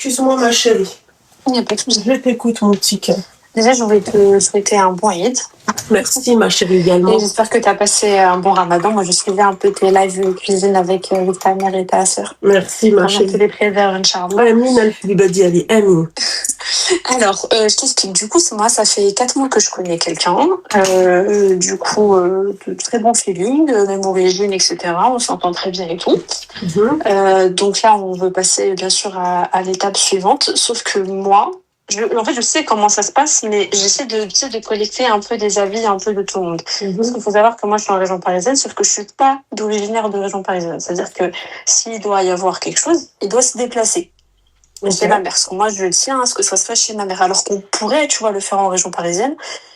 Excuse-moi, ma chérie. Il n'y a pas de souci. Je t'écoute, mon petit cœur. Déjà, je voulais te souhaiter un bon Eid. Merci, ma chérie, également. Et j'espère que tu as passé un bon ramadan. Moi, je suivais un peu tes lives cuisine avec ta mère et ta sœur. Merci, ma chérie. Je te les préserve, Inch'Allah. Amin, al-Hibadi, Ali, amin. Alors, je t'explique. Du coup, moi, ça fait 4 mois que je connais quelqu'un. Du coup, de très bon feeling, même origine, etc. On s'entend très bien et tout. Donc là, on veut passer, bien sûr, à l'étape suivante. Sauf que moi, en fait, je sais comment ça se passe, mais j'essaie de collecter un peu des avis un peu de tout le monde. Parce qu'il faut savoir que moi, je suis en région parisienne, sauf que je suis pas originaire de région parisienne. C'est-à-dire que s'il doit y avoir quelque chose, il doit se déplacer. Chez ma mère. Parce que moi, je tiens à ce que ça se fasse chez ma mère. Alors qu'on pourrait, tu vois, le faire en région parisienne.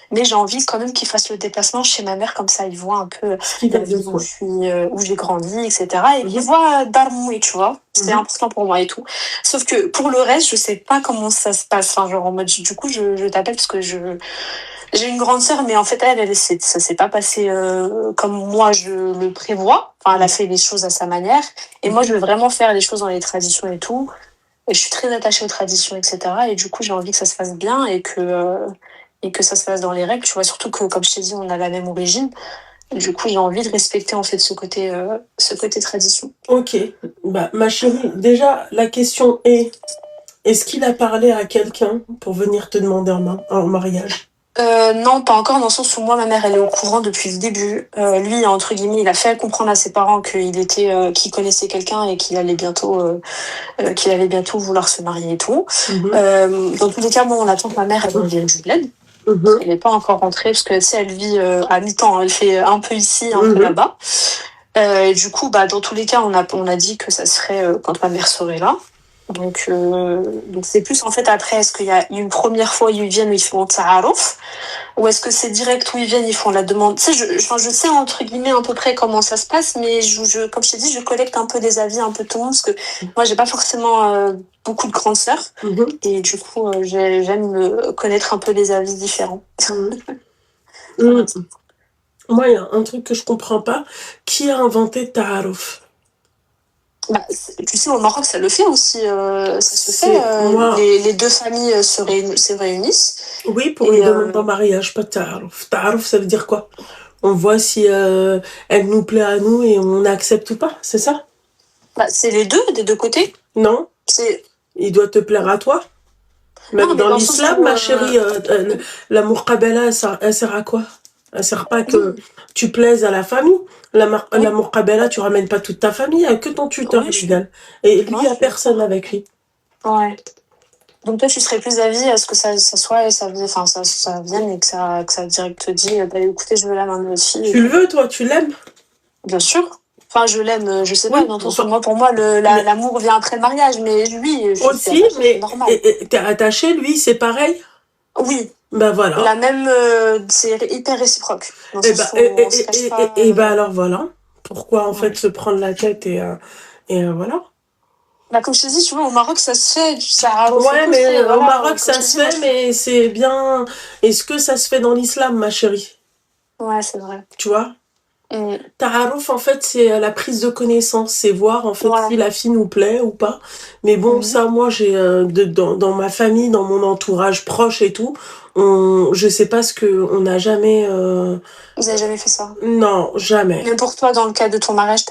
Mais j'ai envie quand même qu'il fasse le déplacement chez ma mère. Comme ça, il voit un peu la ville où j'ai grandi, etc. Et il voit Darmoui, tu vois. C'est important pour moi et tout. Sauf que pour le reste, je sais pas comment ça se passe. Enfin, genre en mode, du coup, je t'appelle parce que j'ai une grande sœur, mais en fait, ça s'est pas passé comme moi je le prévois. Enfin, elle a fait les choses à sa manière. Et moi, je veux vraiment faire les choses dans les traditions et tout. Et je suis très attachée aux traditions, etc. Et du coup, j'ai envie que ça se fasse bien et que ça se fasse dans les règles. Tu vois, surtout que, comme je t'ai dit, on a la même origine. Du coup, j'ai envie de respecter, en fait, ce côté tradition. Ok. Bah, ma chérie, déjà, la question est-ce qu'il a parlé à quelqu'un pour venir te demander en mariage? Non, pas encore, dans le sens où moi, ma mère, elle est au courant depuis le début. Lui, entre guillemets, il a fait comprendre à ses parents qu'il connaissait quelqu'un et qu'il allait bientôt vouloir se marier et tout. Dans tous les cas, bon, on attend que ma mère, elle vienne du bled. Elle n'est pas encore rentrée, parce que si elle vit à mi-temps, elle fait un peu ici, un peu là-bas. Et du coup, bah, dans tous les cas, on a dit que ça serait quand ma mère serait là. Donc c'est plus en fait après, est-ce qu'il y a une première fois où ils viennent où ils font ta'aruf, ou est-ce que c'est direct où ils viennent, ils font la demande. Tu sais, je sais entre guillemets à peu près comment ça se passe, mais comme je t'ai dit, je collecte un peu des avis, un peu tout le monde, parce que moi j'ai pas forcément beaucoup de grandes sœurs, et du coup j'aime connaître un peu des avis différents. Moi, il y a un truc que je comprends pas. Qui a inventé ta'aruf? Bah, tu sais, au Maroc, ça le fait aussi. Ça se fait. Les deux familles se réunissent. Oui, pour une demande en mariage, pas ta'aruf. Ta'aruf, ça veut dire quoi? On voit si elle nous plaît à nous et on accepte ou pas, c'est ça? Bah, c'est des deux côtés. Non. Il doit te plaire à toi. Même dans l'islam, ma chérie, la muqabala, elle sert à quoi? Elle sert pas que tu plaises à la famille. La muqabala, tu ramènes pas toute ta famille, que ton tuteur légal. Et lui, il n'y a personne avec lui. Ouais. Donc toi, tu serais plus d'avis à ce que ça soit, ça vienne et que ça direct te dit, bah, écoutez, je veux la main de votre fille. Tu le veux, toi, tu l'aimes? Bien sûr. Enfin, je l'aime, je sais pas, dans ton sens. Moi, pour moi, l'amour vient après le mariage, mais lui, aussi, mais normal. Et t'es attaché, lui, c'est pareil? Oui. Ben voilà. La même, c'est hyper réciproque. Et ben alors voilà. Pourquoi en fait se prendre la tête et voilà. Bah, comme je te dis, tu vois, au Maroc, ça se fait. Ouais, mais au Maroc, ça se fait, mais c'est bien. Est-ce que ça se fait dans l'islam, ma chérie? Ouais, c'est vrai. Tu vois? Ta'aruf, en fait, c'est la prise de connaissance, c'est voir en fait si la fille nous plaît ou pas. Mais bon, ça, moi, j'ai dans ma famille, dans mon entourage proche et tout, je sais pas ce que on n'a jamais. Vous avez jamais fait ça? Non, jamais. Mais pour toi, dans le cas de ton mariage,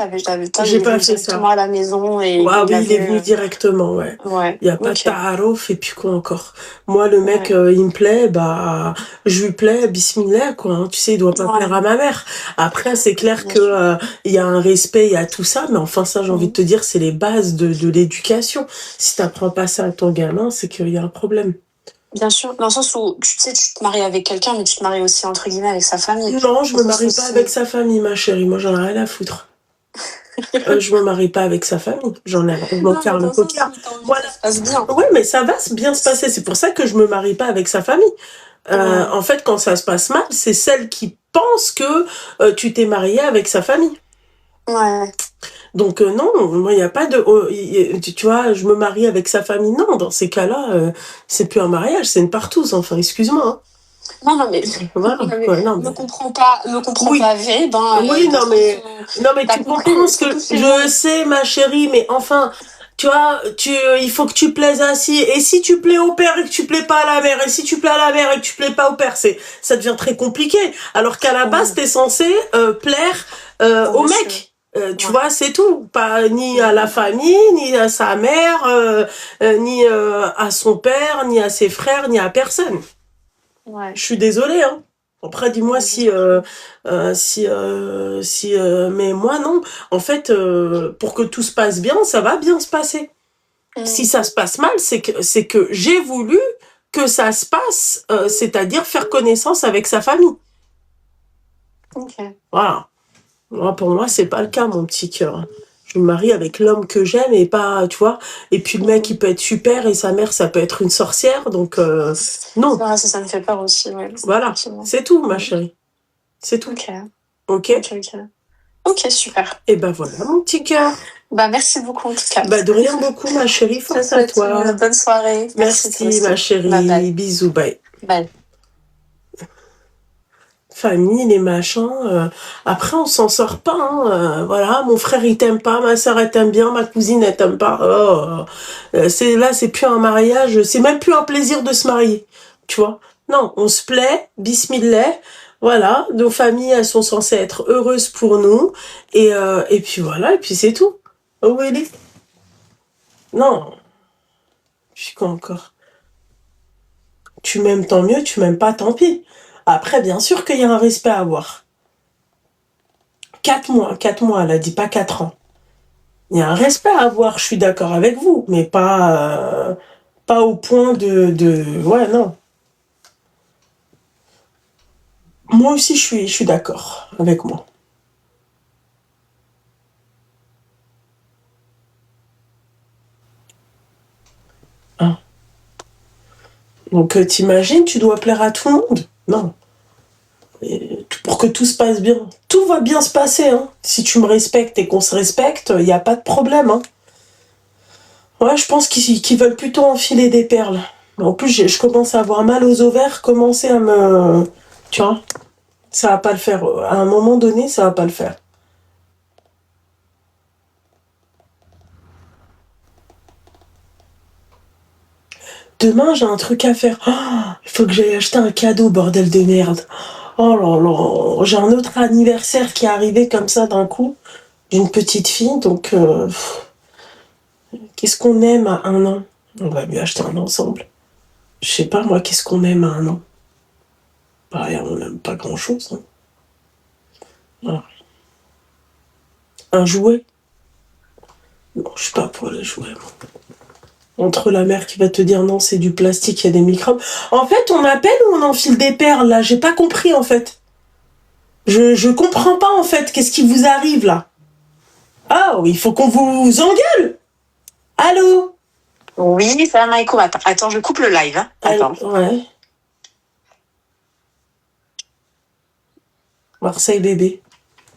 j'ai pas fait ça. À la maison et oui, il est venu directement, ouais. Il y a pas de ta'aruf et puis quoi encore. Moi, le mec, il me plaît, bah, je lui plais, bismillah, quoi. Hein. Tu sais, il doit pas plaire à ma mère. Après, c'est clair que il y a un respect, il y a tout ça, mais enfin, ça, j'ai envie de te dire, c'est les bases de l'éducation. Si t'apprends pas ça à ton gamin, c'est qu'il y a un problème. Bien sûr, dans le sens où, tu sais, tu te maries avec quelqu'un, mais tu te maries aussi, entre guillemets, avec sa famille. Non, je me marie pas avec sa famille, ma chérie. Moi, j'en ai rien à foutre. Je me marie pas avec sa famille. J'en ai rien à faire le poker. Voilà. Ça se passe bien. Oui, mais ça va bien se passer. C'est pour ça que je me marie pas avec sa famille. En fait, quand ça se passe mal, c'est celle qui pense que tu t'es mariée avec sa famille. Ouais. Donc non, moi il y a pas de tu vois, je me marie avec sa famille. Non, dans ces cas-là, c'est plus un mariage, c'est une partouze. Enfin, excuse-moi. Hein. Non, mais voilà. Me comprends pas, Veb. Oui, non mais tu comprends ce que je sais, ma chérie, mais enfin, tu vois, il faut que tu plaises ainsi. Et si tu plais au père et que tu plais pas à la mère, et si tu plais à la mère et que tu plais pas au père, ça devient très compliqué. Alors qu'à la base, t'es censé plaire au mec. Tu vois, c'est tout. Pas ni à la famille, ni à sa mère, ni à son père, ni à ses frères, ni à personne. Ouais. Je suis désolée, hein. Après, dis-moi si, mais moi non. En fait, pour que tout se passe bien, ça va bien se passer. Si ça se passe mal, c'est que j'ai voulu que ça se passe, c'est-à-dire faire connaissance avec sa famille. Ok. Voilà. Moi, pour moi, c'est pas le cas, mon petit cœur. Je me marie avec l'homme que j'aime et pas, tu vois. Et puis le mec, il peut être super et sa mère, ça peut être une sorcière. Donc, non. Ça me fait peur aussi, ouais. Voilà. C'est tout, ma chérie. C'est tout. Ok. Ok, super. Et ben voilà, mon petit cœur. Bah, merci beaucoup, en tout cas. Bah, de rien beaucoup, ma chérie. Force à toi. Bonne soirée. Merci ma chérie. Bye bye. Bisous, bye. Bye. Famille, les machins. Après, on s'en sort pas. Hein, voilà, mon frère, il t'aime pas. Ma soeur, elle t'aime bien. Ma cousine, elle t'aime pas. C'est plus un mariage. C'est même plus un plaisir de se marier. Tu vois. Non, on se plaît. Bismillah. Voilà, nos familles, elles sont censées être heureuses pour nous. Et puis voilà, et puis c'est tout. Oh, Willy. Non. Puis quoi encore? Tu m'aimes, tant mieux. Tu m'aimes pas, tant pis. Après, bien sûr qu'il y a un respect à avoir. 4 mois, elle a dit pas 4 ans. Il y a un respect à avoir, je suis d'accord avec vous, mais pas au point de... Ouais, non. Moi aussi, je suis d'accord avec moi. Hein. Donc, t'imagines, tu dois plaire à tout le monde? Non. Et pour que tout se passe bien. Tout va bien se passer, hein. Si tu me respectes et qu'on se respecte, il n'y a pas de problème, hein. Ouais, je pense qu'ils veulent plutôt enfiler des perles. En plus, je commence à avoir mal aux ovaires, commencer à me... Tu vois, ça va pas le faire. À un moment donné, ça va pas le faire. Demain, j'ai un truc à faire. Il faut que j'aille acheter un cadeau, bordel de merde. Oh là là, j'ai un autre anniversaire qui est arrivé comme ça d'un coup, d'une petite fille, donc... Qu'est-ce qu'on aime à 1 an? On va lui acheter un ensemble. Je sais pas, moi, qu'est-ce qu'on aime à 1 an? Bah, on n'aime pas grand-chose. Hein. Voilà. Un jouet? Non, je suis pas pour les jouets, moi. Entre la mère qui va te dire non, c'est du plastique, il y a des microbes. En fait, on appelle ou on enfile des perles, là? J'ai pas compris, en fait. Je comprends pas, en fait. Qu'est-ce qui vous arrive, là? Ah, il faut qu'on vous engueule! Allô? Oui, salam alaikum. Attends, je coupe le live. Hein. Attends. Ouais. Marseille bébé.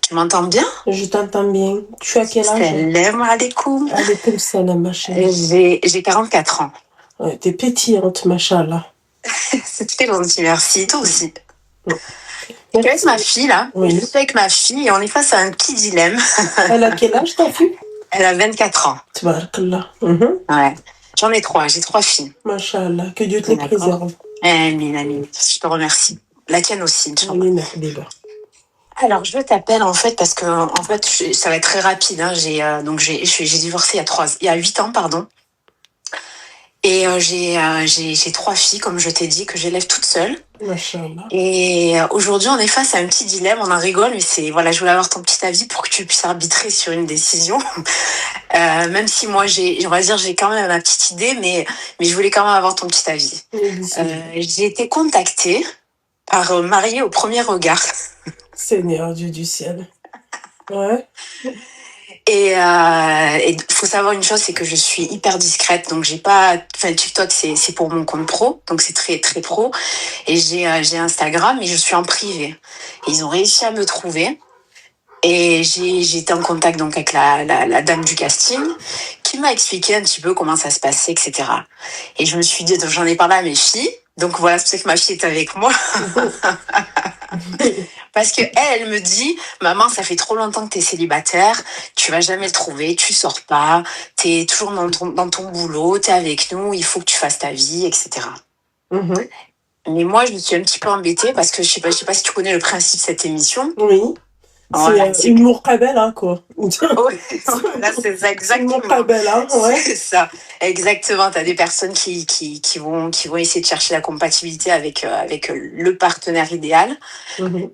Tu m'entends bien? Je t'entends bien. Tu as quel âge? Salam alaikum. Alaikum salam, ma chérie. J'ai 44 ans. Ouais, t'es pétillante, machallah. C'est très gentil, merci. Toi aussi. Je suis avec ma fille, là. Oui. Je suis avec ma fille et on est face à un petit dilemme. Elle a quel âge, ta fille? Elle a 24 ans. Tabarakallah. Ouais. J'en ai 3. J'ai 3 filles. Machallah. Que Dieu te les préserve. Amin, amin. Je te remercie. La tienne aussi. Amin, alors, je t'appelle en fait parce que en fait, ça va être très rapide. Hein. J'ai divorcé il y a 8 ans, pardon. Et j'ai 3 filles, comme je t'ai dit, que j'élève toute seule. Machallah. Et aujourd'hui, on est face à un petit dilemme. On en rigole, mais je voulais avoir ton petit avis pour que tu puisses arbitrer sur une décision. Même si moi, j'ai quand même ma petite idée, mais je voulais quand même avoir ton petit avis. J'ai été contactée par Marié au premier regard. Seigneur Dieu du ciel. Ouais. Et faut savoir une chose, c'est que je suis hyper discrète, donc j'ai pas, TikTok c'est pour mon compte pro, donc c'est très très pro, et j'ai Instagram, mais je suis en privé. Et ils ont réussi à me trouver, et j'ai été en contact donc avec la dame du casting, qui m'a expliqué un petit peu comment ça se passait, etc. Et je me suis dit, donc j'en ai parlé à mes filles, donc voilà, c'est pour ça que ma fille est avec moi. Parce que elle me dit, maman, ça fait trop longtemps que t'es célibataire, tu vas jamais le trouver, tu sors pas, t'es toujours dans ton boulot, t'es avec nous, il faut que tu fasses ta vie, etc. Mais moi, je me suis un petit peu embêtée parce que je sais pas si tu connais le principe de cette émission. Oui. C'est humour Cabella, quoi. Oui, là, c'est ça, exactement. Humour Cabella, ouais. C'est ça, exactement. Tu as des personnes qui vont essayer de chercher la compatibilité avec le partenaire idéal.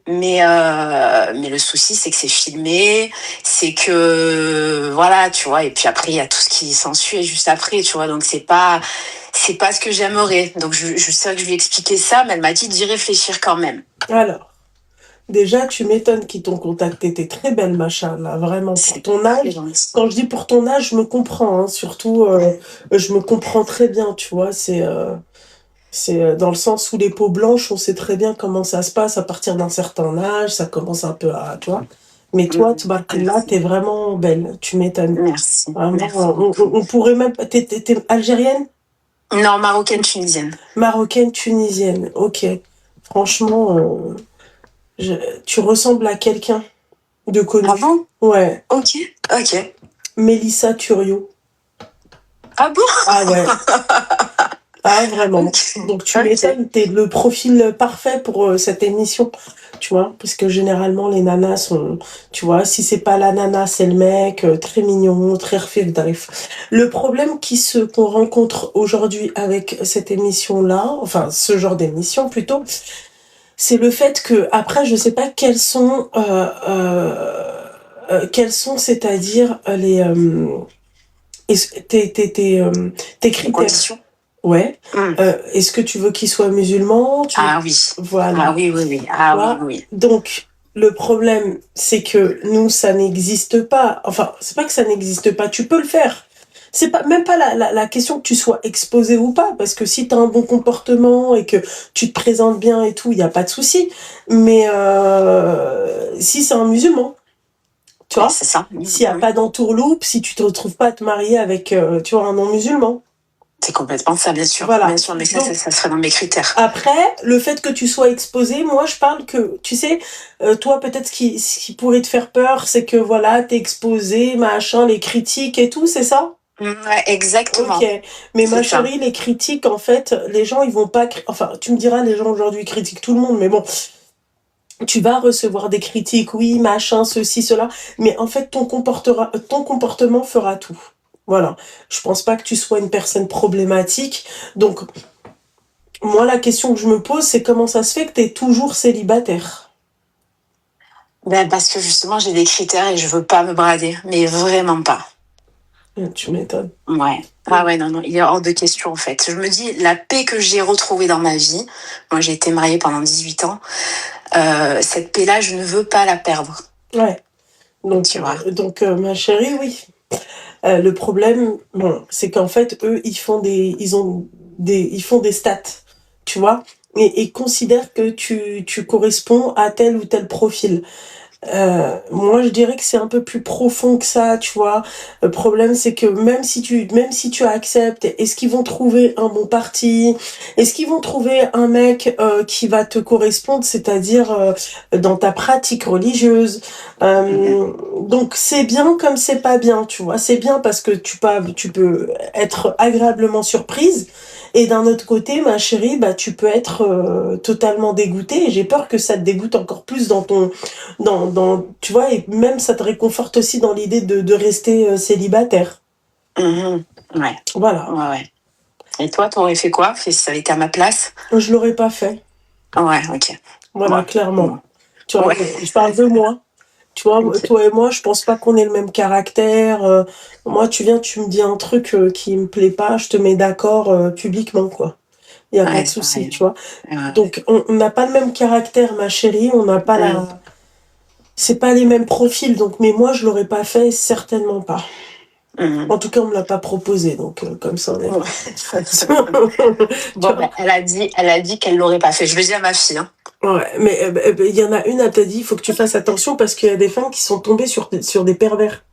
Mais le souci, c'est que c'est filmé, c'est que, voilà, tu vois, et puis après, il y a tout ce qui s'ensuit juste après, tu vois, donc c'est pas ce que j'aimerais. Donc, je sais que je lui ai expliqué ça, mais elle m'a dit d'y réfléchir quand même. Alors. Déjà, tu m'étonnes qu'ils t'ont contacté. T'es très belle, machin, là, vraiment. Pour ton âge, quand je dis pour ton âge, je me comprends. Hein, surtout, je me comprends très bien, tu vois. C'est dans le sens où les peaux blanches, on sait très bien comment ça se passe à partir d'un certain âge. Ça commence un peu à, tu vois. Mais toi, là, t'es vraiment belle. Tu m'étonnes. Merci. Vraiment, merci on pourrait même... T'es algérienne? Non, marocaine-tunisienne. Marocaine-tunisienne, ok. Franchement... tu ressembles à quelqu'un de connu. Ah bon? Ouais. Ok. Mélissa Turio. Ah bon? Ah ouais. Ah vraiment. Okay. Donc tu m'étonnes, t'es le profil parfait pour cette émission, tu vois, parce que généralement les nanas sont, tu vois, si c'est pas la nana, c'est le mec, très mignon, très refait bref. Le problème qu'on rencontre aujourd'hui avec cette émission-là, enfin ce genre d'émission plutôt, c'est le fait que, après, je sais pas quels sont, c'est-à-dire, tes critères. Ouais. Est-ce que tu veux qu'il soit musulman? Oui. Voilà. Ah oui. Oui. Donc, le problème, c'est que nous, ça n'existe pas. Enfin, c'est pas que ça n'existe pas. Tu peux le faire. C'est pas même pas la question que tu sois exposé ou pas, parce que si tu as un bon comportement et que tu te présentes bien et tout, il n'y a pas de souci. Mais si c'est un musulman, tu vois, c'est ça. S'il n'y a pas d'entourloupe, si tu te retrouves pas à te marier avec, tu vois, un non-musulman. C'est complètement ça, bien sûr. Voilà. Bien sûr, mais donc, ça serait dans mes critères. Après, le fait que tu sois exposé, moi, je parle que, tu sais, toi, peut-être ce qui pourrait te faire peur, c'est que, voilà, t'es exposé, machin, les critiques et tout, c'est ça? Ouais, exactement. Ok, mais ma chérie, les critiques, en fait, les gens, ils vont pas... Enfin, tu me diras, les gens aujourd'hui critiquent tout le monde, mais bon, tu vas recevoir des critiques, oui, machin, ceci, cela, mais en fait, ton comportement fera tout. Voilà. Je pense pas que tu sois une personne problématique, donc... Moi, la question que je me pose, c'est comment ça se fait que tu es toujours célibataire? Ben parce que justement, j'ai des critères et je veux pas me brader, mais vraiment pas. Tu m'étonnes. Ouais. Ah ouais, non, il est hors de question en fait. Je me dis, la paix que j'ai retrouvée dans ma vie, moi j'ai été mariée pendant 18 ans, cette paix-là, je ne veux pas la perdre. Ouais. Donc, tu vois. Donc ma chérie, oui. Le problème, bon, c'est qu'en fait, eux, ils font des stats, tu vois, et considèrent que tu corresponds à tel ou tel profil. Moi, je dirais que c'est un peu plus profond que ça, tu vois. Le problème, c'est que même si tu acceptes, est-ce qu'ils vont trouver un bon parti? Est-ce qu'ils vont trouver un mec qui va te correspondre, c'est-à-dire dans ta pratique religieuse? Donc, c'est bien comme c'est pas bien, tu vois. C'est bien parce que tu peux être agréablement surprise. Et d'un autre côté, ma chérie, bah, tu peux être totalement dégoûtée. Et j'ai peur que ça te dégoûte encore plus tu vois, et même ça te réconforte aussi dans l'idée de rester célibataire. Ouais. Voilà. Ouais. Et toi, t'aurais fait quoi si ça avait été à ma place? Je l'aurais pas fait. Ouais, ok. Voilà, clairement. Tu vois, je parle de moi. Tu vois, toi et moi, je pense pas qu'on ait le même caractère. Moi, tu me dis un truc qui me plaît pas, je te mets d'accord publiquement, quoi. Il y a pas de souci, tu vois. Donc, on n'a pas le même caractère, ma chérie. On n'a pas c'est pas les mêmes profils. Donc, mais moi, je l'aurais pas fait, certainement pas. En tout cas, on me l'a pas proposé, donc comme ça, on est... Bon, elle a dit qu'elle l'aurait pas fait. Je le dis à ma fille. Hein. Ouais, mais il y en a une, elle t'a dit, il faut que tu fasses attention parce qu'il y a des femmes qui sont tombées sur des pervers.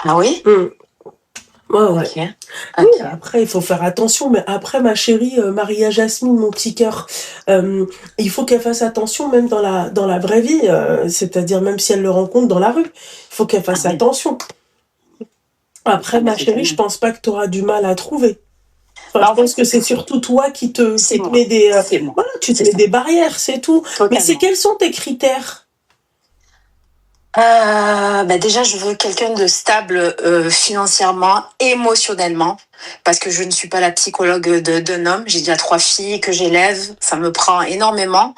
Ah oui? Ouais. Ok. Oui, après, il faut faire attention, mais après, ma chérie, Maria Jasmine, mon petit cœur, il faut qu'elle fasse attention même dans la vraie vie, c'est-à-dire même si elle le rencontre dans la rue, il faut qu'elle fasse attention. Après, ma chérie, je pense pas que tu auras du mal à trouver. Enfin, je pense que c'est surtout toi qui te mets des, voilà, tu te mets des barrières, c'est tout. Mais quels sont tes critères? Déjà, je veux quelqu'un de stable financièrement, émotionnellement, parce que je ne suis pas la psychologue d'un homme. J'ai déjà 3 filles que j'élève, ça me prend énormément,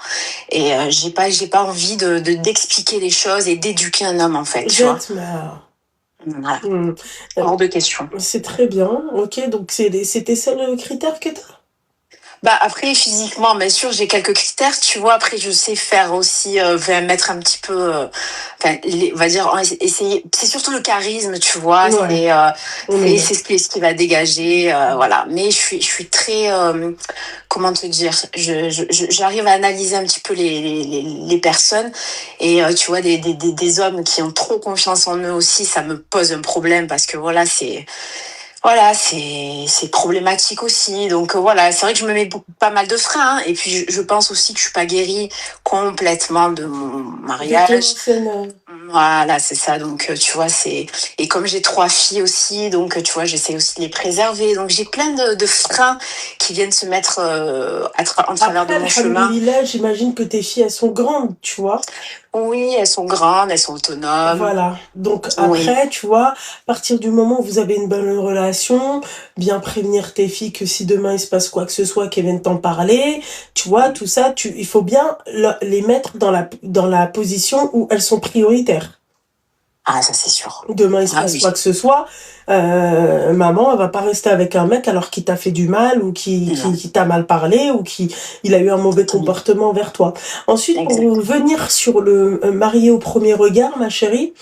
et j'ai pas envie d'expliquer les choses et d'éduquer un homme en fait. Tu vois. Voilà. Hors de question. C'est très bien. Ok, donc c'était ça le critère que t'as? Après, physiquement, bien sûr, j'ai quelques critères, tu vois. Après, je sais faire aussi, mettre un petit peu, on va dire, essayer. C'est surtout le charisme, tu vois. Ouais. C'est ce qui va dégager, voilà. Mais je suis très, comment te dire, j'arrive à analyser un petit peu les personnes. Et tu vois, des hommes qui ont trop confiance en eux aussi, ça me pose un problème parce que voilà, c'est problématique aussi. Donc voilà, c'est vrai que je me mets pas mal de freins. Et puis je pense aussi que je suis pas guérie complètement de mon mariage. Voilà, c'est ça. Donc tu vois, et comme j'ai 3 filles aussi, donc tu vois, j'essaie aussi de les préserver. Donc j'ai plein de freins qui viennent se mettre en travers de mon chemin. J'imagine que tes filles, elles sont grandes, tu vois. Oui, elles sont grandes, elles sont autonomes. Voilà. Donc après, tu vois, à partir du moment où vous avez une bonne relation, bien prévenir tes filles que si demain il se passe quoi que ce soit, qu'elles viennent t'en parler, tu vois, tout ça, il faut bien les mettre dans la position où elles sont prioritaires. Ah, ça c'est sûr. Demain il se passe quoi que ce soit, maman, elle va pas rester avec un mec alors qu'il t'a fait du mal ou qui t'a mal parlé ou il a eu un mauvais comportement vers toi. Ensuite, pour venir sur le marié au premier regard, ma chérie,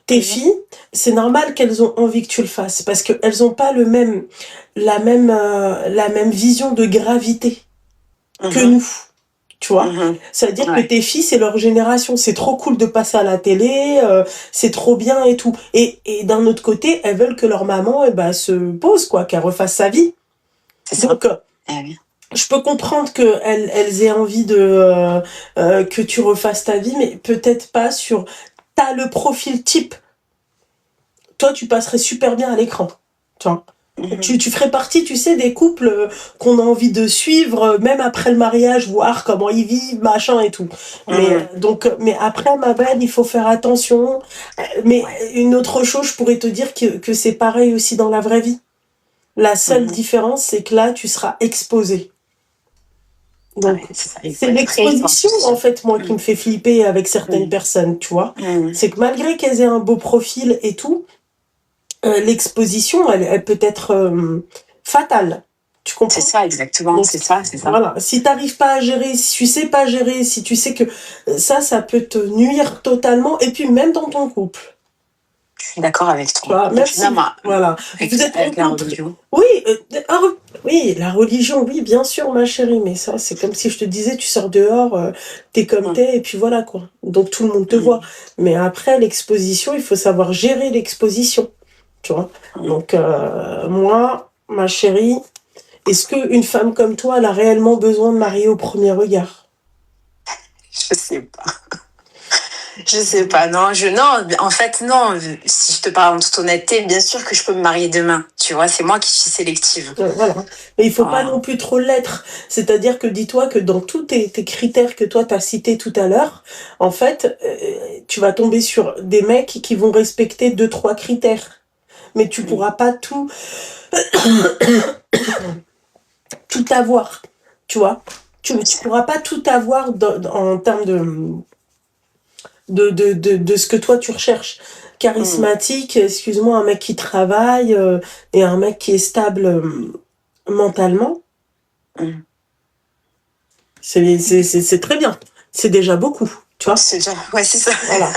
tes filles, c'est normal qu'elles ont envie que tu le fasses parce qu'elles ont pas la même vision de gravité que nous. Tu vois, ça veut dire que tes filles, c'est leur génération, c'est trop cool de passer à la télé, c'est trop bien et tout. Et d'un autre côté, elles veulent que leur maman se pose, quoi, qu'elle refasse sa vie. Donc, je peux comprendre qu'elles aient envie que tu refasses ta vie, mais peut-être pas sur... T'as le profil type. Toi, tu passerais super bien à l'écran. Tu vois. Tu ferais partie, tu sais, des couples qu'on a envie de suivre, même après le mariage, voir comment ils vivent, machin et tout. Mais après, ma belle, il faut faire attention. Mais une autre chose, je pourrais te dire que c'est pareil aussi dans la vraie vie. La seule différence, c'est que là, tu seras exposé. Donc, c'est l'exposition, en fait, moi, qui me fait flipper avec certaines personnes, tu vois. C'est que malgré qu'elles aient un beau profil et tout, l'exposition, elle peut être fatale. Tu comprends? C'est ça, exactement. Donc, c'est ça. Voilà. Si t'arrives pas à gérer, si tu sais pas gérer, si tu sais que ça peut te nuire totalement, et puis même dans ton couple. Je suis d'accord avec toi. Merci. Voilà. Vous êtes avec la religion. Oui, oui, la religion, oui, bien sûr, ma chérie, mais ça, c'est comme si je te disais, tu sors dehors, t'es comme t'es, et puis voilà, quoi. Donc tout le monde te voit. Mais après, l'exposition, il faut savoir gérer l'exposition. Tu vois. Donc, moi, ma chérie, est-ce qu'une femme comme toi, elle a réellement besoin de marier au premier regard? Je sais pas. Je sais pas, non, en fait, non, si je te parle en toute honnêteté, bien sûr que je peux me marier demain, tu vois, c'est moi qui suis sélective. Voilà. Mais il faut pas non plus trop l'être. C'est-à-dire que dis-toi que dans tous tes critères que toi t'as cités tout à l'heure, en fait, tu vas tomber sur des mecs qui vont respecter 2-3 critères. Mais tu pourras pas tout avoir, tu vois. Tu pourras pas tout avoir en termes de ce que toi tu recherches. Charismatique, excuse-moi, un mec qui travaille et un mec qui est stable mentalement. C'est très bien. C'est déjà beaucoup, tu vois. C'est ça. Voilà.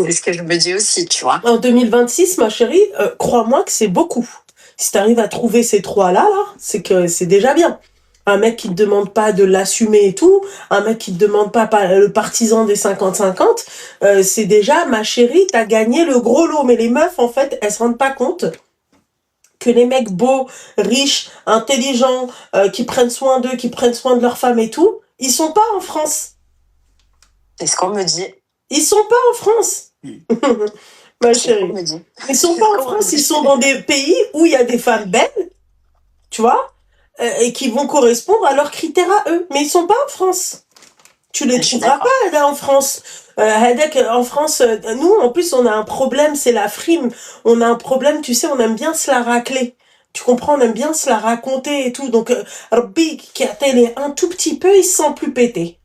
C'est ce que je me dis aussi, tu vois. En 2026, ma chérie, crois-moi que c'est beaucoup. Si tu arrives à trouver ces 3-là, c'est que c'est déjà bien. Un mec qui te demande pas de l'assumer et tout, un mec qui te demande pas le partisan des 50-50, c'est déjà, ma chérie, t'as gagné le gros lot. Mais les meufs, en fait, elles se rendent pas compte que les mecs beaux, riches, intelligents, qui prennent soin d'eux, qui prennent soin de leurs femmes et tout, ils sont pas en France. C'est ce qu'on me dit. Ils sont pas en France. Ma chérie. Ils sont pas en France, ils sont dans des pays où il y a des femmes belles, tu vois, et qui vont correspondre à leurs critères à eux. Mais ils sont pas en France. Tu les trouveras pas là en France. En France, nous en plus on a un problème, c'est la frime. On a un problème, tu sais, on aime bien se la racler. Tu comprends, on aime bien se la raconter et tout. Donc, Rabbi qui a télé un tout petit peu, il se sent plus pété.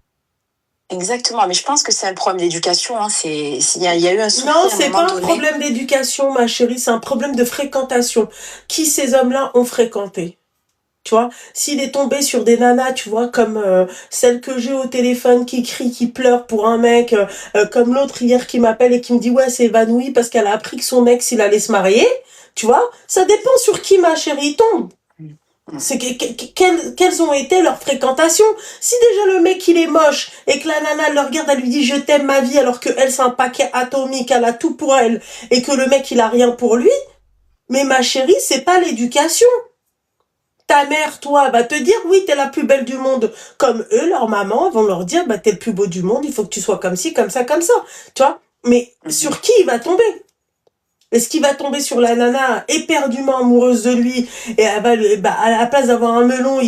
Exactement, mais je pense que c'est un problème d'éducation. Hein. Il y a eu un souci. Non, c'est pas un problème d'éducation, ma chérie, c'est un problème de fréquentation. Qui ces hommes-là ont fréquenté? Tu vois, s'il est tombé sur des nanas, tu vois, comme celle que j'ai au téléphone qui crie, qui pleure pour un mec, comme l'autre hier qui m'appelle et qui me dit ouais, c'est évanoui parce qu'elle a appris que son ex il allait se marier, tu vois, ça dépend sur qui ma chérie tombe. C'est quelles ont été leurs fréquentations. Si déjà le mec il est moche et que la nana le regarde, elle lui dit je t'aime ma vie alors que elle c'est un paquet atomique, elle a tout pour elle et que le mec il a rien pour lui, mais ma chérie c'est pas l'éducation. Ta mère, toi, va te dire, oui, t'es la plus belle du monde. Comme eux, leur maman, vont leur dire, bah, t'es le plus beau du monde, il faut que tu sois comme ci, comme ça, comme ça. Tu vois? Mais sur qui il va tomber? Est-ce qu'il va tomber sur la nana éperdument amoureuse de lui et elle va, à la place d'avoir un melon,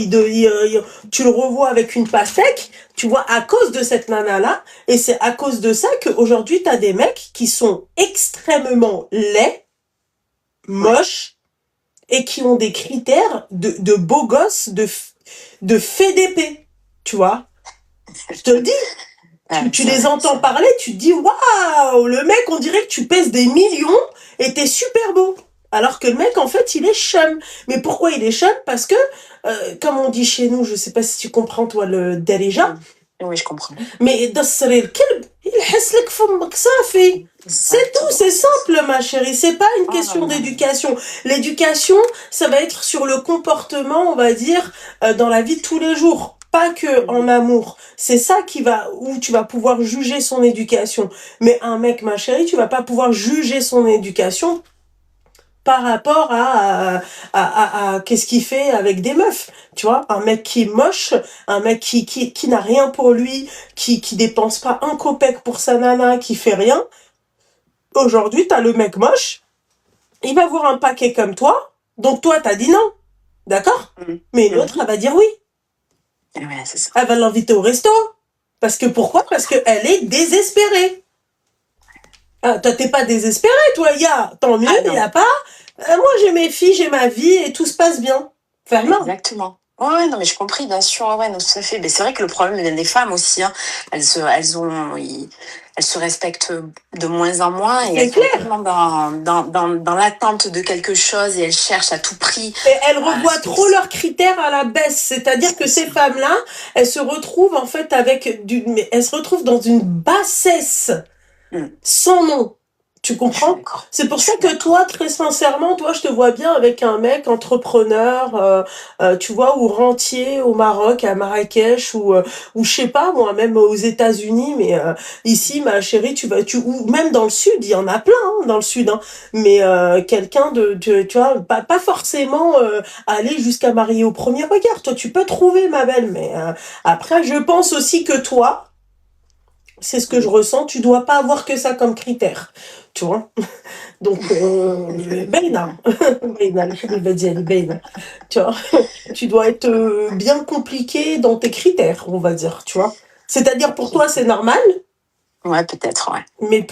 tu le revois avec une pastèque, tu vois, à cause de cette nana-là. Et c'est à cause de ça qu'aujourd'hui, t'as des mecs qui sont extrêmement laids, moches, et qui ont des critères de beaux gosses, de fait d'épée, tu vois. Je te le dis. Tu les entends parler, tu te dis, waouh, le mec, on dirait que tu pèses des millions et t'es super beau. Alors que le mec, en fait, il est chum. Mais pourquoi il est chum? Parce que, comme on dit chez nous, je sais pas si tu comprends, toi, le darija. Oui, je comprends. Mais c'est tout, c'est simple, ma chérie. C'est pas une question d'éducation. L'éducation, ça va être sur le comportement, on va dire, dans la vie de tous les jours. Pas que en amour. C'est ça où tu vas pouvoir juger son éducation. Mais un mec, ma chérie, tu vas pas pouvoir juger son éducation par rapport à qu'est-ce qu'il fait avec des meufs, tu vois, un mec qui est moche, un mec qui n'a rien pour lui, qui dépense pas un copec pour sa nana, qui fait rien. Aujourd'hui, t'as le mec moche, il va voir un paquet comme toi, donc toi t'as dit non, d'accord? Mais l'autre, elle va dire oui. Ouais, c'est ça. Elle va l'inviter au resto. Parce que pourquoi? Parce qu'elle est désespérée. Ah, toi, t'es pas désespéré, toi, tant mieux, il y a pas. Moi, j'ai mes filles, j'ai ma vie et tout se passe bien. Enfin, non. Exactement. Ouais, non, mais je compris, bien sûr, ouais, non, tout à fait. Mais c'est vrai que le problème des femmes aussi, hein, elles se respectent de moins en moins et elles sont tellement dans l'attente de quelque chose et elles cherchent à tout prix. Et elles revoient trop leurs critères à la baisse. C'est-à-dire que ces femmes-là, elles se retrouvent en fait elles se retrouvent dans une bassesse sans nom. Tu comprends? C'est pour ça que toi, très sincèrement, toi, je te vois bien avec un mec entrepreneur, tu vois, ou rentier au Maroc, à Marrakech, ou je sais pas, moi, même aux États-Unis, mais ici, ma chérie, ou même dans le sud, il y en a plein, hein, dans le sud, hein, mais quelqu'un tu vois, pas forcément aller jusqu'à marier au premier regard. Toi, tu peux trouver, ma belle, mais après, je pense aussi que toi, c'est ce que je ressens, tu dois pas avoir que ça comme critère, tu vois. Donc, tu vois, tu dois être bien compliqué dans tes critères, on va dire, tu vois. C'est-à-dire pour toi, c'est normal. Ouais, peut-être, ouais. Mais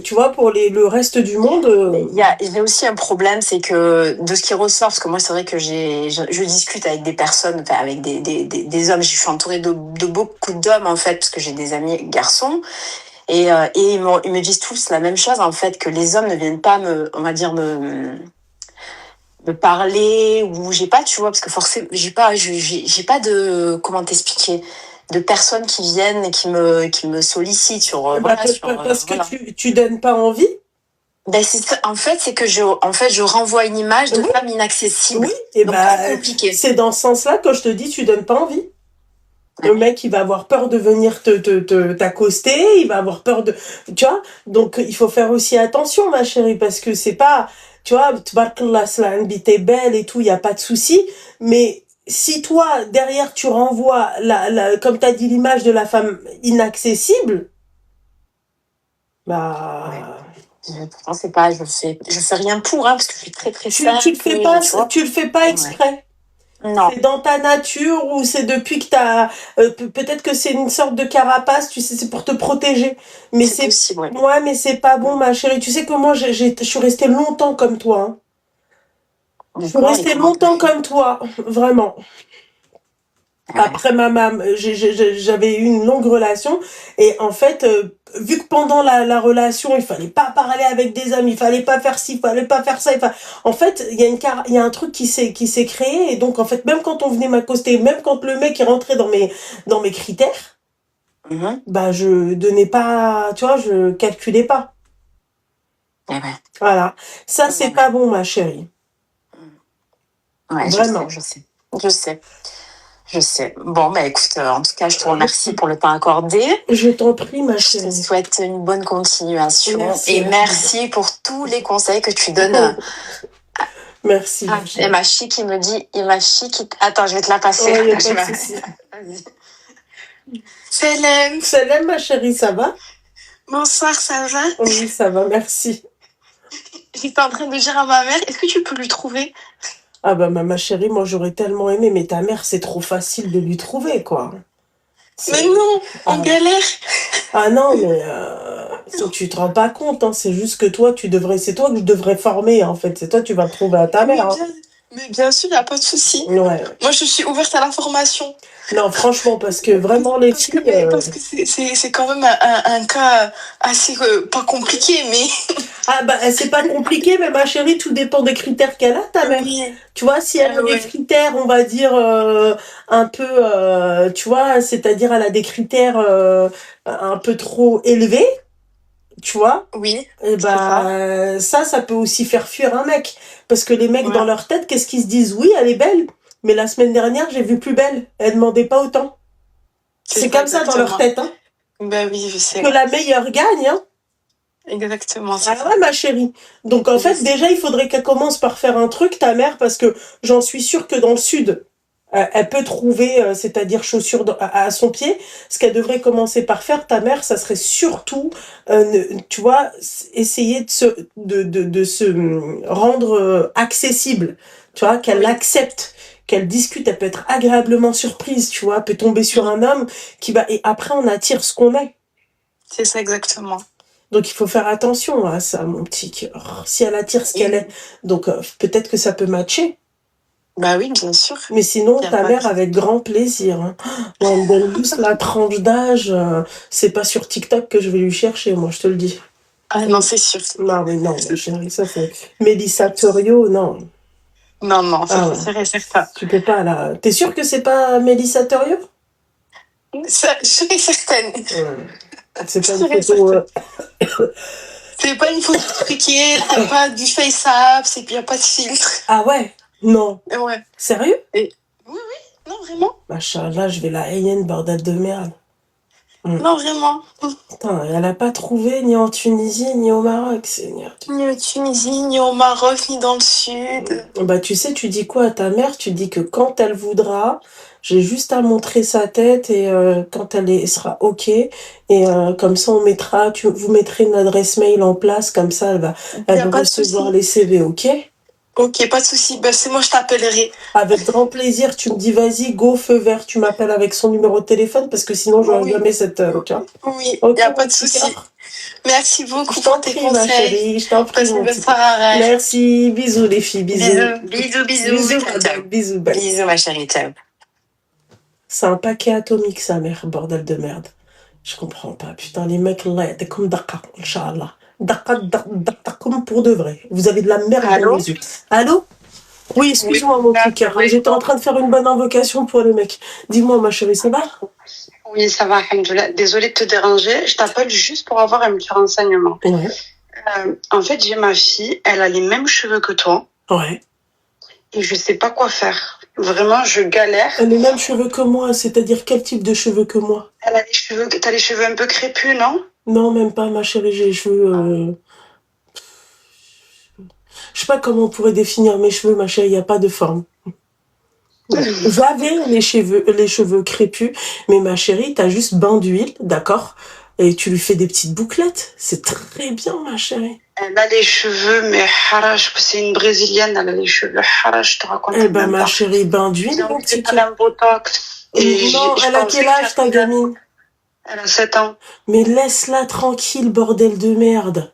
tu vois, pour le reste du monde... Il y a aussi un problème, c'est que de ce qui ressort, parce que moi, c'est vrai que je discute avec des personnes, enfin, avec des hommes, je suis entourée de beaucoup d'hommes, en fait, parce que j'ai des amis garçons, et ils me disent tous la même chose, en fait, que les hommes ne viennent pas me parler, ou j'ai pas, tu vois, parce que forcément, j'ai pas de, comment t'expliquer, de personnes qui viennent et qui me sollicitent sur parce que tu donnes pas envie. Ben en fait, c'est que je renvoie une image de femme inaccessible. Oui, et compliqué. C'est dans ce sens-là que je te dis, tu donnes pas envie. Le mec, il va avoir peur de venir t'accoster, il va avoir peur de... Tu vois? Donc, il faut faire aussi attention, ma chérie, parce que c'est pas... tu vois, tbarkallah, t'es belle et tout, il n'y a pas de souci. Mais si toi, derrière, tu renvoies, comme tu as dit, l'image de la femme inaccessible, bah... Pourtant, c'est pas, je fais rien pour, hein, parce que je suis très très simple. Tu le fais pas exprès. Non. C'est dans ta nature ou c'est depuis que t'as... peut-être que c'est une sorte de carapace, tu sais, c'est pour te protéger. Mais c'est possible, ouais. Ouais, mais c'est pas bon, ma chérie. Tu sais que moi, je suis restée longtemps comme toi. Hein. Je suis restée longtemps comme toi, vraiment. Après ma maman, j'avais eu une longue relation et en fait, vu que pendant la relation, il fallait pas parler avec des hommes, il fallait pas faire ci, il fallait pas faire ça. En fait, il y a un truc qui s'est créé et donc en fait, même quand on venait m'accoster, même quand le mec est rentré dans mes critères, bah je donnais pas, tu vois, je calculais pas. Voilà, ça c'est pas bon, ma chérie. Ouais, vraiment. Je sais. Bon, bah écoute, en tout cas, je te remercie pour le temps accordé. Je t'en prie, ma chérie. Je te souhaite une bonne continuation. Merci pour tous les conseils que tu donnes. Merci. Et ma chi qui me dit, Attends, je vais te la passer. Ouais, vas-y. Salam, ma chérie, ça va? Bonsoir, ça va? Oui, ça va, merci. J'étais en train de dire à ma mère, est-ce que tu peux lui trouver? Ah bah ma chérie, moi j'aurais tellement aimé, mais ta mère, c'est trop facile de lui trouver, quoi. Mais non, on galère. Ah non, mais tu te rends pas compte, hein, c'est juste que toi, c'est toi que je devrais former, en fait. C'est toi, tu vas trouver à ta mère. Mais bien sûr, il n'y a pas de souci. Ouais. Moi, je suis ouverte à la formation. Non, franchement, parce que vraiment, les filles... Parce que c'est quand même un cas assez... pas compliqué, mais... Ah bah, c'est pas compliqué, mais ma chérie, tout dépend des critères qu'elle a, ta mère. Oui. Tu vois, si elle a des critères, on va dire, un peu... tu vois, c'est-à-dire elle a des critères un peu trop élevés, tu vois. Oui. Et bah, ça peut aussi faire fuir un mec. Parce que les mecs, dans leur tête, qu'est-ce qu'ils se disent? Oui, elle est belle, mais la semaine dernière, j'ai vu plus belle. Elle demandait pas autant. C'est comme ça dans leur tête, hein. Bah oui, je sais. Que la meilleure gagne, hein. Exactement. Ah ouais, ma chérie. Donc, en fait, déjà, il faudrait qu'elle commence par faire un truc, ta mère, parce que j'en suis sûre que dans le sud, elle peut trouver, c'est-à-dire chaussures à son pied. Ce qu'elle devrait commencer par faire, ta mère, ça serait surtout, tu vois, essayer de se rendre accessible. Tu vois, qu'elle l'accepte, qu'elle discute, elle peut être agréablement surprise, tu vois, elle peut tomber sur un homme qui va... Et après, on attire ce qu'on est. C'est ça, exactement. Donc, il faut faire attention à ça, mon petit cœur. Si elle attire ce qu'elle est. Donc, peut-être que ça peut matcher. Bah oui, bien sûr. Mais sinon, ta mère, avec grand plaisir. Hein. Moi, elle me donne juste la tranche d'âge. C'est pas sur TikTok que je vais lui chercher, moi, je te le dis. Ah non, c'est sûr. Non, mais non, chérie, ça c'est... Mélissa Torio, non. Non, ça c'est sûr et certain. Tu peux pas, là. T'es sûre que c'est pas Mélissa Torio? Ça, je suis certaine. C'est pas une photo... C'est pas une photo truquée, c'est pas du face-up, il n'y a pas de filtre. Ah ouais? Non. Ouais. Sérieux? Oui, non, vraiment. Machallah, je vais la haïenne, bordel de merde. Non, vraiment. Putain, elle a pas trouvé ni en Tunisie, ni au Maroc, Seigneur. Ni en Tunisie, ni au Maroc, ni dans le sud. Bah, tu sais, tu dis quoi à ta mère? Tu dis que quand elle voudra, j'ai juste à montrer sa tête et quand elle sera OK. Et comme ça, vous mettrez une adresse mail en place, comme ça, elle va recevoir les CV, OK? Ok, pas de souci. Ben, c'est moi, je t'appellerai. Avec grand plaisir. Tu me dis, vas-y, go, feu vert. Tu m'appelles avec son numéro de téléphone parce que sinon, je n'aurai jamais cette heure. Tu vois? Oui, il n'y a pas de souci. Merci beaucoup pour tes conseils. Ma chérie, je t'en prie, mon petit. Merci. Bisous, les filles. Bisous. Bisous, bye. Bisous, ma chérie. Ciao. C'est un paquet atomique, sa mère, bordel de merde. Je comprends pas. Putain, les mecs, là, t'es comme Dakar, Inch'Allah. Dakar, comme pour de vrai. Vous avez de la merde dans les yeux. Allô? Oui, excuse-moi, mon petit cœur. J'étais en train de faire une bonne invocation pour les mecs. Dis-moi, ma chérie, ça va? Oui, ça va, alhamdoulilah. Désolée de te déranger. Je t'appelle juste pour avoir un petit renseignement. Ouais. En fait, j'ai ma fille. Elle a les mêmes cheveux que toi. Ouais. Et je sais pas quoi faire. Vraiment, je galère. Elle a les mêmes cheveux que moi, c'est-à-dire quel type de cheveux que moi? Elle a t'as les cheveux un peu crépus, non? Non, même pas, ma chérie, j'ai les cheveux... Je sais pas comment on pourrait définir mes cheveux, ma chérie, il n'y a pas de forme. J'avais les cheveux crépus, mais ma chérie, t'as juste bain d'huile, d'accord? Et tu lui fais des petites bouclettes. C'est très bien, ma chérie. Elle a les cheveux, mais harash, c'est une brésilienne, elle a les cheveux harash, je te raconte. Eh ben, ma chérie, bain d'huile, mon petit cœur. Non, elle a quel âge, ta gamine? Elle a 7 ans. Mais laisse-la tranquille, bordel de merde.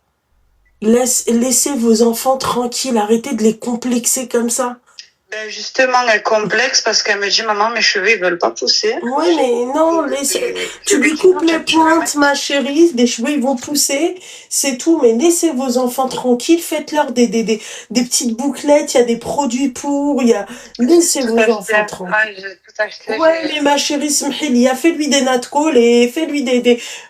Laissez vos enfants tranquilles, arrêtez de les complexer comme ça. Ben justement, elle complexe parce qu'elle me dit, maman, mes cheveux, ils veulent pas pousser. Oui, mais non, tu lui coupes les pointes, ma chérie, des cheveux, ils vont pousser, c'est tout, mais laissez vos enfants tranquilles, faites-leur des petites bouclettes, il y a des produits pour, laissez vos enfants tranquilles. Ouais, mais ma chérie, Smhilia, fais-lui des nattes collées, fais-lui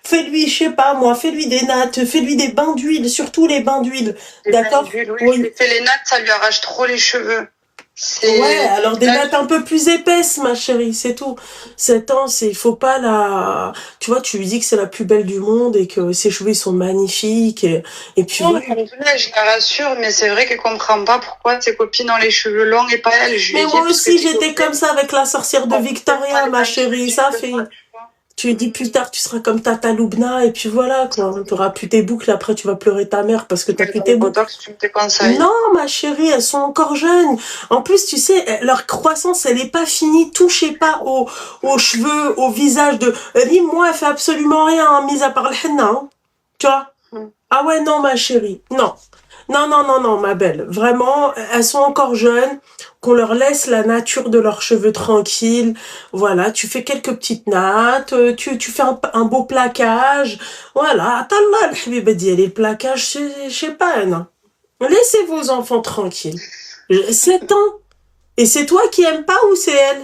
fais-lui, je sais pas moi, fais-lui des nattes, fais-lui des bains d'huile, surtout les bains d'huile, d'accord? Oui. Fais les nattes, ça lui arrache trop les cheveux. Ouais, alors des nattes un peu plus épaisses, ma chérie, c'est tout. 7 ans, il faut pas tu vois, tu lui dis que c'est la plus belle du monde et que ses cheveux, ils sont magnifiques et puis voilà. Je la rassure, mais c'est vrai qu'elle comprend pas pourquoi ses copines ont les cheveux longs et pas elle. Mais moi aussi, j'étais comme ça avec la sorcière de Victoria, ma chérie, ça fait... Tu lui dis plus tard, tu seras comme Tata Loubna, et puis voilà, quoi. Tu auras plus tes boucles, après tu vas pleurer ta mère parce que tu as plus tes boucles. Non, ma chérie, elles sont encore jeunes. En plus, tu sais, leur croissance, elle n'est pas finie. Touchez pas aux cheveux, au visage de... Moi, elle fait absolument rien, hein, mis à part le henna, hein. Tu vois? Ah ouais, non, ma chérie, non. Non, ma belle. Vraiment, elles sont encore jeunes, qu'on leur laisse la nature de leurs cheveux tranquilles. Voilà, tu fais quelques petites nattes, tu fais un beau plaquage. Voilà, attends-là, le plaquage, je sais pas, non. Laissez vos enfants tranquilles. 7 ans. Et c'est toi qui aimes pas ou c'est elle?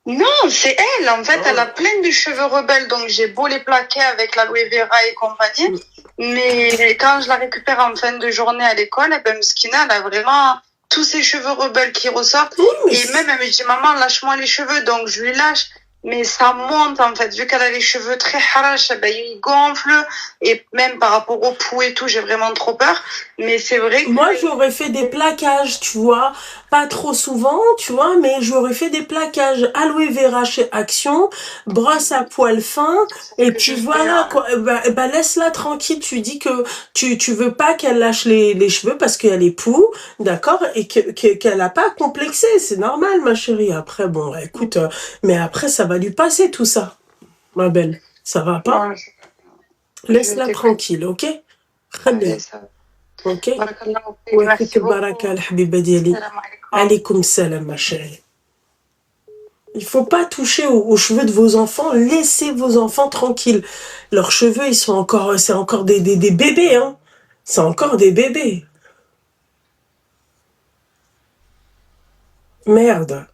Non, c'est elle. En fait, elle a plein de cheveux rebelles, donc j'ai beau les plaquer avec l'aloe vera et compagnie. Mais quand je la récupère en fin de journée à l'école, Mskina, elle a vraiment tous ses cheveux rebelles qui ressortent. Et même, elle me dit, maman, lâche-moi les cheveux. Donc, je lui lâche. Mais ça monte, en fait. Vu qu'elle a les cheveux très harash, ils gonflent. Et même par rapport au pouls et tout, j'ai vraiment trop peur. Mais c'est vrai que... Moi, j'aurais fait des plaquages, tu vois. Pas trop souvent, tu vois, mais j'aurais fait des plaquages aloe vera chez Action, brosse à poils fins, et puis voilà, quoi. Bah, laisse-la tranquille, tu dis que tu veux pas qu'elle lâche les cheveux parce qu'elle est poux, d'accord, et qu'elle a pas complexé, c'est normal, ma chérie. Après, bon, écoute, mais après, ça va lui passer tout ça, ma belle. Ça va pas? Laisse-la tranquille, ok? Très bien. Ok. Alaykoum salam, ma chérie. Il faut pas toucher aux cheveux de vos enfants. Laissez vos enfants tranquilles. Leurs cheveux, c'est encore des bébés, hein. C'est encore des bébés. Merde.